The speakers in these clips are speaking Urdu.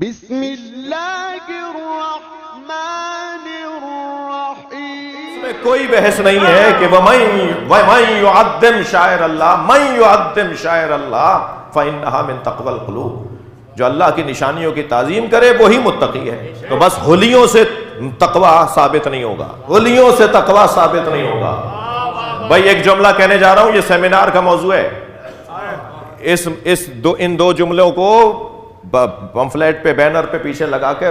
بسم اللہ الرحمن الرحیم۔ اس میں کوئی بحث نہیں ہے کہ وَمَن يُعَظِّمْ شَعَائِرَ اللَّهِ مَن يُعَظِّمْ شَعَائِرَ اللَّهِ فَإِنَّهَا مِن تَقْوَى الْقُلُوبِ، جو اللہ کی نشانیوں کی تعظیم کرے وہی متقی ہے۔ تو بس ہولیوں سے تقوی ثابت نہیں ہوگا، ہولیوں سے تقوی ثابت نہیں ہوگا۔ بھائی ایک جملہ کہنے جا رہا ہوں، یہ سیمینار کا موضوع ہے۔ ان دو جملوں کو پمفلیٹ پہ بینر پہ پیچھے لگا کے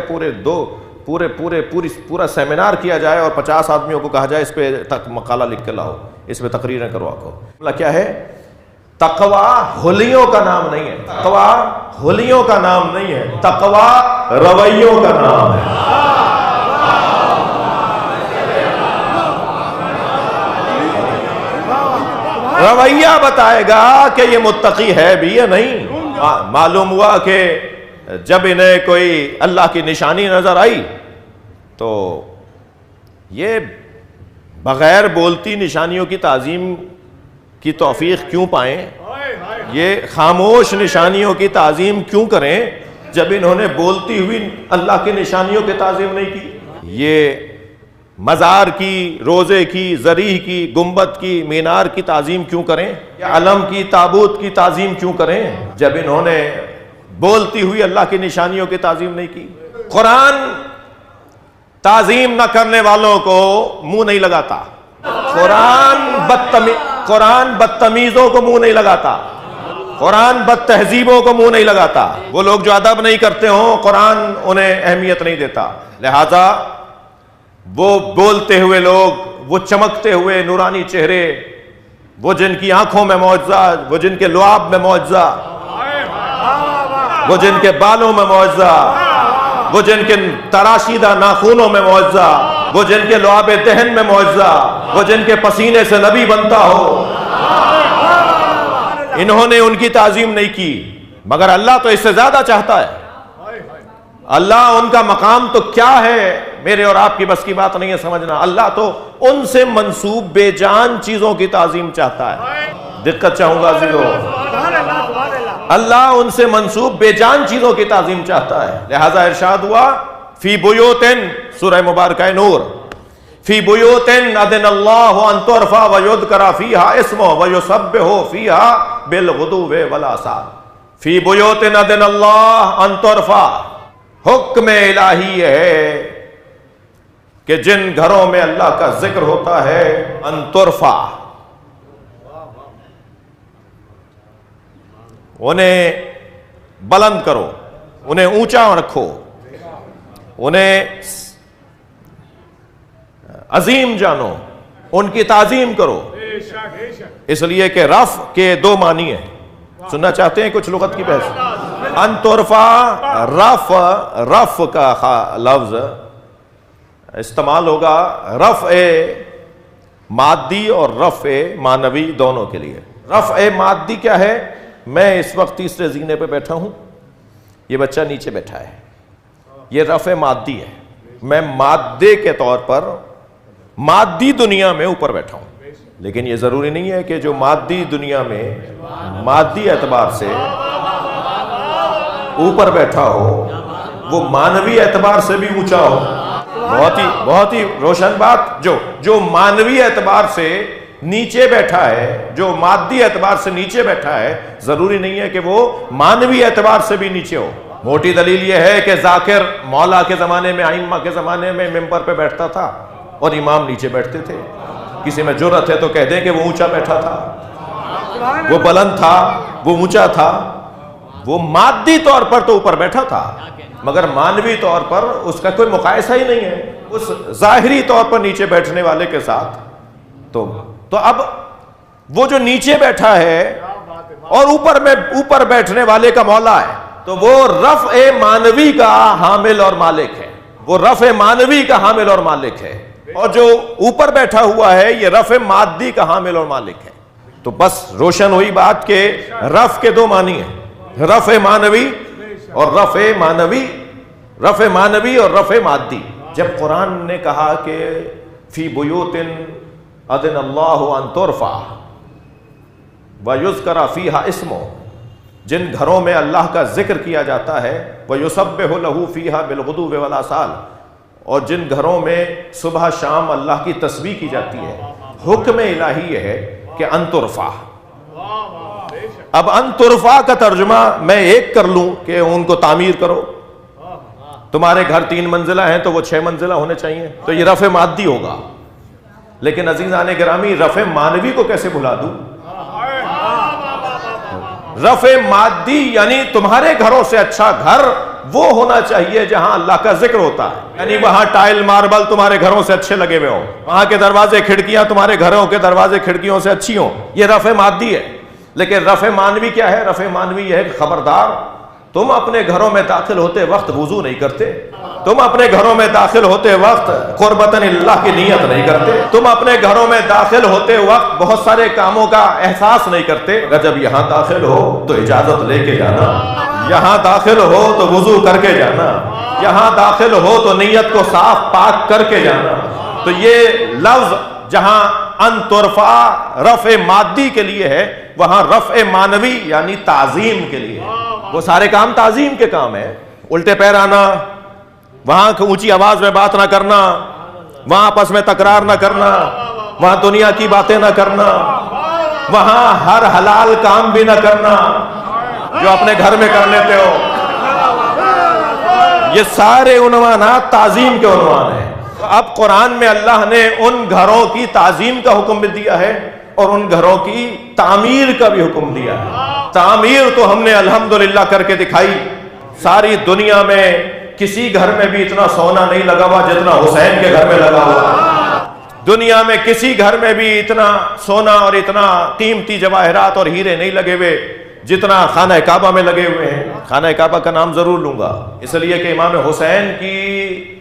پورا سیمینار کیا جائے اور 50 آدمیوں کو کہا جائے اس پہ مقالہ لکھ کے لاؤ، اس پہ تقریریں کروا کو۔ کیا ہے؟ تقوی ہولیوں کا نام نہیں ہے، تقوی ہولیوں کا نام نہیں ہے، تقوی رویوں کا نام ہے۔ رویہ بتائے گا کہ یہ متقی ہے بھی یا نہیں۔ معلوم ہوا کہ جب انہیں کوئی اللہ کی نشانی نظر آئی تو یہ بغیر بولتی نشانیوں کی تعظیم کی توفیق کیوں پائیں، یہ خاموش نشانیوں کی تعظیم کیوں کریں جب انہوں نے بولتی ہوئی اللہ کی نشانیوں کی تعظیم نہیں کی۔ یہ مزار کی، روزے کی، ذریح کی، گنبد کی، مینار کی تعظیم کیوں کریں، یا علم کی، تابوت کی تعظیم کیوں کریں جب انہوں نے بولتی ہوئی اللہ کی نشانیوں کی تعظیم نہیں کی۔ قرآن تعظیم نہ کرنے والوں کو منہ نہیں لگاتا، قرآن بدتمیزوں کو منہ نہیں لگاتا، قرآن بد تہذیبوں کو منہ نہیں لگاتا۔ وہ لوگ جو ادب نہیں کرتے ہوں قرآن انہیں اہمیت نہیں دیتا۔ لہذا وہ بولتے ہوئے لوگ، وہ چمکتے ہوئے نورانی چہرے، وہ جن کی آنکھوں میں معجزہ، وہ جن کے لعاب میں معجزہ، وہ جن کے بالوں میں معجزہ، وہ جن کے تراشیدہ ناخونوں میں معجزہ، وہ جن کے لعاب دہن میں معجزہ، وہ جن کے پسینے سے نبی بنتا ہو، انہوں نے ان کی تعظیم نہیں کی۔ مگر اللہ تو اس سے زیادہ چاہتا ہے۔ اللہ ان کا مقام تو کیا ہے، میرے اور آپ کی بس کی بات نہیں ہے سمجھنا۔ اللہ تو ان سے منسوب بے جان چیزوں کی تعظیم چاہتا ہے۔ دقت چاہوں گا عزیزو، اللہ ان سے منسوب بے جان چیزوں کی تعظیم چاہتا ہے۔ لہذا ارشاد ہوا فی بیوتن، سورہ مبارکہ نور، فی بیوتن اذن اللہ ان ترفع ویذکر فیہا اسمہ ویسبح فیہا بالغدو والآصال۔ فی بیوتن اذن اللہ ان ترفع، حکم الہی ہے کہ جن گھروں میں اللہ کا ذکر ہوتا ہے ان ترفع، انہیں بلند کرو، انہیں اونچا رکھو، انہیں عظیم جانو، ان کی تعظیم کرو۔ اس لیے کہ رفع کے دو معنی ہیں۔ سننا چاہتے ہیں کچھ لغت کی بحث؟ ان ترفع، رفع کا لفظ استعمال ہوگا رفع مادی اور رفع معنوی دونوں کے لیے۔ رفع مادی کیا ہے؟ میں اس وقت تیسرے زینے پہ بیٹھا ہوں، یہ بچہ نیچے بیٹھا ہے، یہ رفع مادی ہے۔ میں مادے کے طور پر مادی دنیا میں اوپر بیٹھا ہوں، لیکن یہ ضروری نہیں ہے کہ جو مادی دنیا میں مادی اعتبار سے اوپر بیٹھا ہو وہ معنوی اعتبار سے بھی اونچا ہو۔ بہت ہی روشن بات، جو معنوی اعتبار سے نیچے بیٹھا ہے، جو مادی اعتبار سے نیچے بیٹھا ہے، ضروری نہیں ہے کہ وہ معنوی اعتبار سے بھی نیچے ہو۔ موٹی دلیل یہ ہے کہ ذاکر مولا کے زمانے میں، ائمہ کے زمانے میں ممبر پہ بیٹھتا تھا اور امام نیچے بیٹھتے تھے۔ کسی میں جرأت ہے تو کہہ دیں کہ وہ اونچا بیٹھا تھا، وہ بلند تھا، وہ اونچا تھا۔ وہ مادی طور پر تو اوپر بیٹھا تھا، مگر معنوی طور پر اس کا کوئی مقایسہ ہی نہیں ہے اس ظاہری طور پر نیچے بیٹھنے والے کے ساتھ۔ تو اب وہ جو نیچے بیٹھا ہے اور اوپر بیٹھنے والے کا مولا ہے، تو وہ رفع معنوی کا حامل اور مالک ہے، وہ رفع معنوی کا حامل اور مالک ہے، اور جو اوپر بیٹھا ہوا ہے یہ رفع مادی کا حامل اور مالک ہے۔ تو بس روشن ہوئی بات کہ رفع کے دو معنی ہیں، رفع معنوی اور رفع معنوی، رفع معنوی اور رفع مادی۔ جب قرآن نے کہا کہ فی بیوت اذن اللہ ان ترفع ویذکر فیہا اسمہ، جن گھروں میں اللہ کا ذکر کیا جاتا ہے وَيُسَبِّحُ لَهُ فِيهَا بِالْغُدُوِّ وَالْآصَالِ، اور جن گھروں میں صبح شام اللہ کی تسبیح کی جاتی ہے، حکم الہی یہ ہے کہ ان ترفع. اب ان ترفع کا ترجمہ میں ایک کر لوں کہ ان کو تعمیر کرو. تمہارے گھر 3 منزلہ ہیں تو وہ 6 منزلہ ہونے چاہیے، تو یہ رفع مادی ہوگا. لیکن عزیزان گرامی، رفع معنوی کو کیسے بھلا دوں؟ رفع مادی یعنی تمہارے گھروں سے اچھا گھر وہ ہونا چاہیے جہاں اللہ کا ذکر ہوتا ہے. یعنی وہاں ٹائل ماربل تمہارے گھروں سے اچھے لگے ہوئے ہوں، وہاں کے دروازے کھڑکیاں تمہارے گھروں کے دروازے کھڑکیوں سے اچھی ہوں. یہ رفع مادی ہے. لیکن رفع معنوی کیا ہے؟ رفع معنوی یہ ہے کہ خبردار، تم اپنے گھروں میں داخل ہوتے وقت وضو نہیں کرتے، تم اپنے گھروں میں داخل ہوتے وقت قربتاً اللہ کی نیت نہیں کرتے، تم اپنے گھروں میں داخل ہوتے وقت بہت سارے کاموں کا احساس نہیں کرتے. اگر جب یہاں داخل ہو تو اجازت لے کے جانا، یہاں داخل ہو تو وضو کر کے جانا، یہاں داخل ہو تو نیت کو صاف پاک کر کے جانا. تو یہ لفظ جہاں ان ترفع رفع مادی کے لیے ہے، وہاں رفع معنوی یعنی تعظیم کے لیے. وہ سارے کام تعظیم کے کام ہیں. الٹے پیر آنا، وہاں اونچی آواز میں بات نہ کرنا، وہاں آپس میں تکرار نہ کرنا، وہاں دنیا کی باتیں نہ کرنا، وہاں ہر حلال کام بھی نہ کرنا جو اپنے گھر میں کر لیتے ہو. یہ سارے عنوانات تعظیم کے عنوان ہیں. اب قرآن میں اللہ نے ان گھروں کی تعظیم کا حکم بھی دیا ہے اور ان گھروں کی تعمیر کا بھی حکم دیا ہے. تعمیر تو ہم نے الحمدللہ کر کے دکھائی. ساری دنیا میں کسی گھر میں بھی اتنا سونا نہیں لگا ہوا جتنا حسین کے گھر میں لگا ہوا. دنیا میں کسی گھر میں بھی اتنا سونا اور اتنا قیمتی جواہرات اور ہیرے نہیں لگے ہوئے جتنا خانہ کعبہ میں لگے ہوئے ہیں. خانہ کعبہ کا نام ضرور لوں گا اس لیے کہ امام حسین کی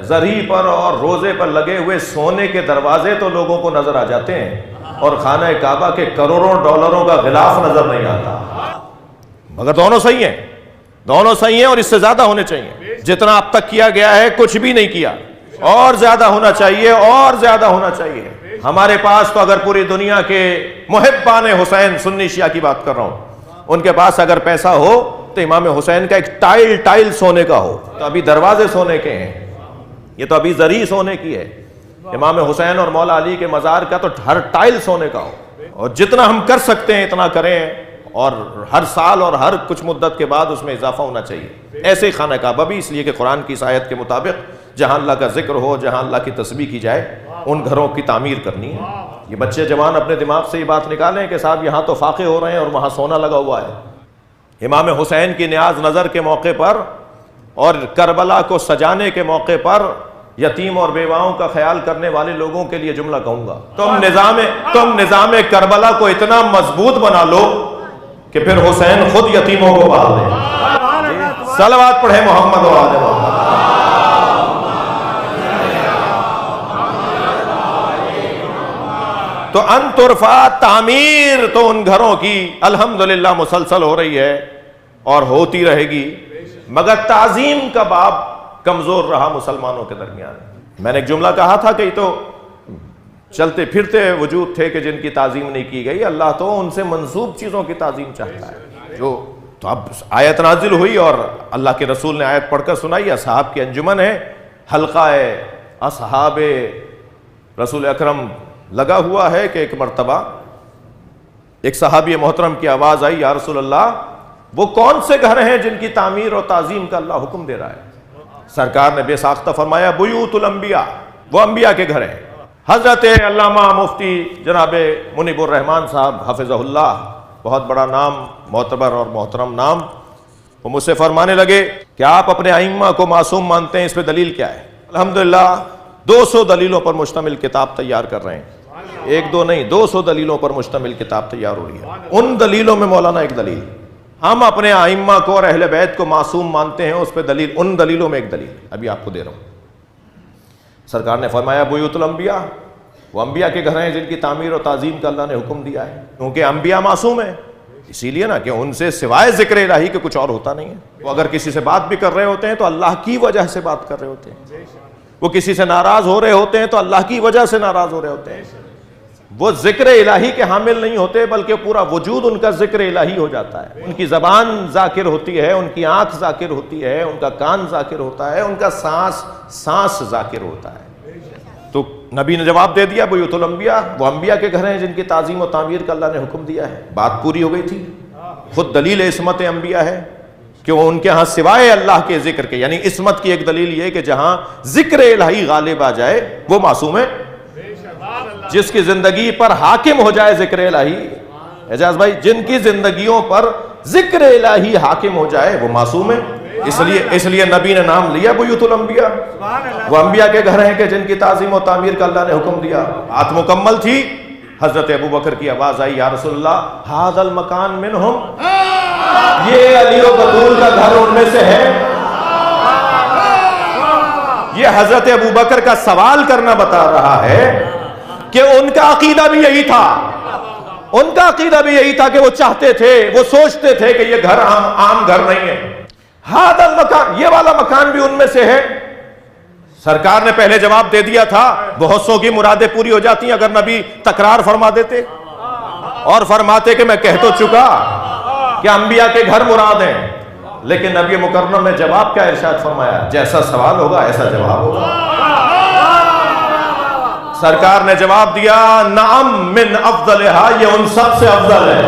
زری پر اور روزے پر لگے ہوئے سونے کے دروازے تو لوگوں کو نظر آ جاتے ہیں اور خانہ کعبہ کے کروڑوں ڈالروں کا غلاف نظر نہیں آتا. مگر دونوں صحیح ہیں، دونوں صحیح ہیں اور اس سے زیادہ ہونے چاہیے. جتنا اب تک کیا گیا ہے کچھ بھی نہیں کیا، اور زیادہ ہونا چاہیے، اور زیادہ ہونا چاہیے. ہمارے پاس تو اگر پوری دنیا کے محبان حسین، سنی شیعہ کی بات کر رہا ہوں، ان کے پاس اگر پیسہ ہو تو امام حسین کا ایک ٹائل سونے کا ہو. تو ابھی دروازے سونے کے ہیں، یہ تو ابھی زری سونے کی ہے. امام حسین اور مولا علی کے مزار کا تو ہر ٹائل سونے کا ہو. اور جتنا ہم کر سکتے ہیں اتنا کریں، اور ہر سال اور ہر کچھ مدت کے بعد اس میں اضافہ ہونا چاہیے. ایسے ہی خانہ کعبہ بھی، اس لیے کہ قرآن کی اس آیت کے مطابق جہاں اللہ کا ذکر ہو، جہاں اللہ کی تسبیح کی جائے، ان گھروں کی تعمیر کرنی ہے. یہ بچے جوان اپنے دماغ سے یہ بات نکالیں کہ صاحب یہاں تو فاقے ہو رہے ہیں اور وہاں سونا لگا ہوا ہے. امام حسین کی نیاز نظر کے موقع پر اور کربلا کو سجانے کے موقع پر یتیم اور بیواؤں کا خیال کرنے والے لوگوں کے لیے جملہ کہوں گا، تم نظام کربلا کو اتنا مضبوط بنا لو کہ پھر حسین خود یتیموں کو پال دیں. صلوات پڑھے محمد و آل محمد. تو ان ترفع تعمیر تو ان گھروں کی الحمدللہ مسلسل ہو رہی ہے اور ہوتی رہے گی، مگر تعظیم کا باب کمزور رہا مسلمانوں کے درمیان. میں نے ایک جملہ کہا تھا کہ یہ تو چلتے پھرتے وجود تھے کہ جن کی تعظیم نہیں کی گئی. اللہ تو ان سے منسوب چیزوں کی تعظیم چاہتا ہے. تو اب آیت نازل ہوئی اور اللہ کے رسول نے آیت پڑھ کر سنائی. اصحاب کی انجمن ہے، حلقہ اصحاب رسول اکرم لگا ہوا ہے کہ ایک مرتبہ ایک صحابی محترم کی آواز آئی، یا رسول اللہ وہ کون سے گھر ہیں جن کی تعمیر اور تعظیم کا اللہ حکم دے رہا ہے؟ سرکار نے بے ساختہ فرمایا بیوت الانبیاء، وہ انبیاء کے گھر ہیں. حضرت علامہ مفتی جناب منیب الرحمان صاحب حفظہ اللہ، بہت بڑا نام، معتبر اور محترم نام، وہ مجھ سے فرمانے لگے کہ آپ اپنے ائمہ کو معصوم مانتے ہیں، اس پہ دلیل کیا ہے؟ الحمدللہ 200 دلیلوں پر مشتمل کتاب تیار کر رہے ہیں. ایک دو نہیں، 200 دلیلوں پر مشتمل کتاب تیار ہو رہی ہے. ان دلیلوں میں مولانا ایک دلیل، ہم اپنے ائمہ کو اور اہل بیت کو معصوم مانتے ہیں، اس پہ دلیل، ان دلیلوں میں ایک دلیل ابھی آپ کو دے رہا ہوں. سرکار نے فرمایا بیوت الانبیاء، وہ انبیاء کے گھر ہیں جن کی تعمیر اور تعظیم کا اللہ نے حکم دیا ہے، کیونکہ انبیاء معصوم ہیں. اسی لیے نا کہ ان سے سوائے ذکر الہی کے کچھ اور ہوتا نہیں ہے. وہ اگر کسی سے بات بھی کر رہے ہوتے ہیں تو اللہ کی وجہ سے بات کر رہے ہوتے ہیں. وہ کسی سے ناراض ہو رہے ہوتے ہیں تو اللہ کی وجہ سے ناراض ہو رہے ہوتے ہیں. وہ ذکر الہی کے حامل نہیں ہوتے بلکہ پورا وجود ان کا ذکر الہی ہو جاتا ہے. ان کی زبان ذاکر ہوتی ہے, ان کی آنکھ ذاکر ہوتی ہے, ان کا کان ذاکر ہوتا ہے, ان کا سانس ذاکر ہوتا ہے. تو نبی نے جواب دے دیا بیوت الانبیاء وہ انبیاء کے گھر ہیں جن کی تعظیم و تعمیر کا اللہ نے حکم دیا ہے. بات پوری ہو گئی تھی. خود دلیل عصمت انبیاء ہے کہ وہ ان کے ہاں سوائے اللہ کے ذکر کے, یعنی عصمت کی ایک دلیل یہ کہ جہاں ذکر الہی غالب آ جائے وہ معصوم ہے. جس کی زندگی پر حاکم ہو جائے ذکر الہی, اعجاز بھائی, جن کی زندگیوں پر ذکر الہی حاکم ہو جائے وہ معصوم ہے. اس لیے نبی نے نام لیا بیوت الانبیاء. وہ انبیاء کے گھر ہیں کہ جن کی تعظیم و تعمیر کا اللہ نے حکم دیا. بات مکمل تھی. حضرت ابوبکر کی آواز آئی, یا رسول اللہ ھذا المکان منہم, یہ علی و بطول کا گھر ان میں سے ہے. یہ حضرت ابوبکر کا سوال کرنا بتا رہا ہے کہ ان کا عقیدہ بھی یہی تھا. ان کا عقیدہ بھی یہی تھا کہ وہ چاہتے تھے, وہ سوچتے تھے کہ یہ گھر عام گھر نہیں ہے. ھذا المکان, یہ والا مکان بھی ان میں سے ہے. سرکار نے پہلے جواب دے دیا تھا. بہت سو کی مرادیں پوری ہو جاتی ہیں اگر نبی تکرار فرما دیتے اور فرماتے کہ میں کہہ تو چکا کہ انبیاء کے گھر مراد ہیں, لیکن نبی مکرم نے جواب کیا ارشاد فرمایا, جیسا سوال ہوگا ایسا جواب ہوگا. سرکار نے جواب دیا نعم من افضلہا, یہ ان سب سے افضل ہے.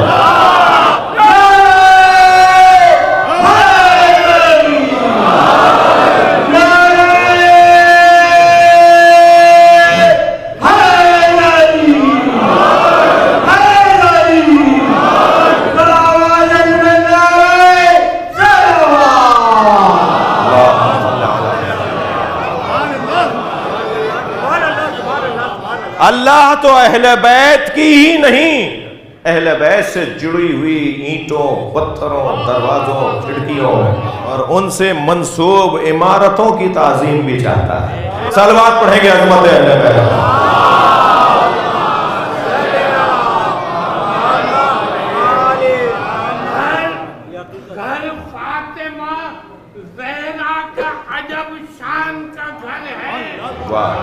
اللہ تو اہل بیت کی ہی نہیں, اہل بیت سے جڑی ہوئی اینٹوں, پتھروں, دروازوں, کھڑکیوں اور ان سے منسوب عمارتوں کی تعظیم بھی چاہتا ہے. صلوات پڑھیں گے عظمت اہل بیت. گھر فاطمہ زہرا کا عجب شان کا گھر ہے. واہ,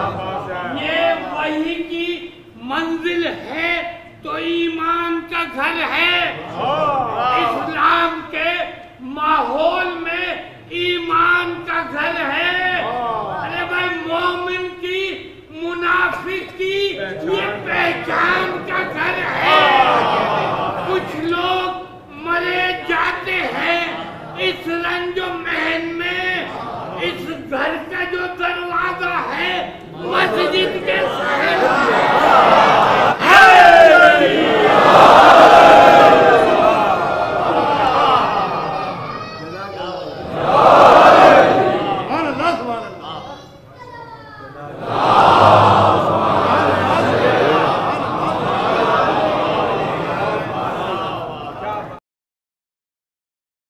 یہ وحی کی منزل ہے تو ایمان کا گھر ہے. اسلام کے ماحول میں ایمان کا گھر ہے. ارے بھائی مومن کی, منافق کی یہ پہچان کا گھر ہے. کچھ لوگ مرے جاتے ہیں اس رنج و محن میں. اس گھر کا جو دروازہ ہے مسجد کے ساتھ